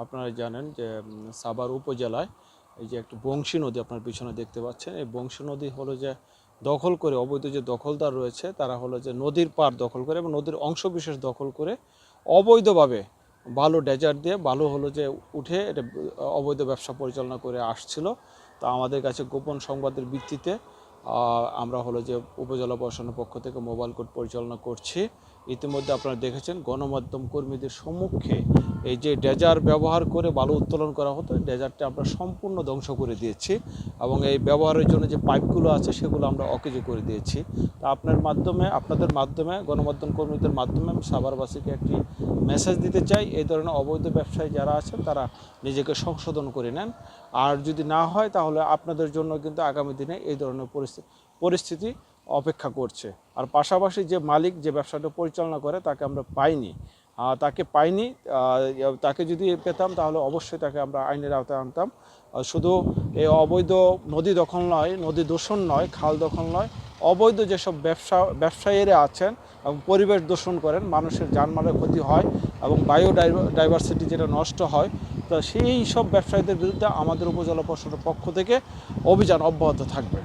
আপনারা জানেন যে সাভার উপজেলায় এই যে একটি বংশী নদী আপনার পিছনে দেখতে পাচ্ছেন, এই বংশী নদী হলো যে দখল করে, অবৈধ যে দখলদার রয়েছে তারা হলো যে নদীর পাড় দখল করে এবং নদীর অংশবিশেষ দখল করে অবৈধভাবে বালু ডেজার্ট দিয়ে বালু হলো যে উঠে এটা অবৈধ ব্যবসা পরিচালনা করে আসছিল। তা আমাদের কাছে গোপন সংবাদের ভিত্তিতে আমরা হলো যে উপজেলা প্রশাসনের পক্ষ থেকে মোবাইল কোর্ট পরিচালনা করছি। ইতিমধ্যে আপনারা দেখেছেন গণমাধ্যম কর্মীদের সম্মুখে এই যে ডেজার ব্যবহার করে বালু উত্তোলন করা হতো, ডেজারটা আমরা সম্পূর্ণ ধ্বংস করে দিয়েছি এবং এই ব্যবহারের জন্য যে পাইপগুলো আছে সেগুলো আমরা অকেজ করে দিয়েছি। তা আপনাদের মাধ্যমে গণমাধ্যম কর্মীদের মাধ্যমে আমি সাভারবাসীকে একটি মেসেজ দিতে চাই, এই ধরনের অবৈধ ব্যবসায়ী যারা আছেন তারা নিজেকে সংশোধন করে নেন। আর যদি না হয় তাহলে আপনাদের জন্য কিন্তু আগামী দিনে এই ধরনের পরিস্থিতি অপেক্ষা করছে। আর পাশাপাশি যে মালিক যে ব্যবসাটা পরিচালনা করে তাকে আমরা পাইনি, তাকে যদি পেতাম তাহলে অবশ্যই তাকে আমরা আইনের আওতায় আনতাম। শুধু এই অবৈধ নদী দখল নয়, নদী দূষণ নয়, খাল দখল নয়, অবৈধ যেসব ব্যবসায়ীরা আছেন এবং পরিবেশ দূষণ করেন, মানুষের জানমালের ক্ষতি হয় এবং বায়োডাইভার্সিটি যেটা নষ্ট হয়, তো সেই সব ব্যবসায়ীদের বিরুদ্ধে আমাদের উপজেলা প্রশাসনের পক্ষ থেকে অভিযান অব্যাহত থাকবে।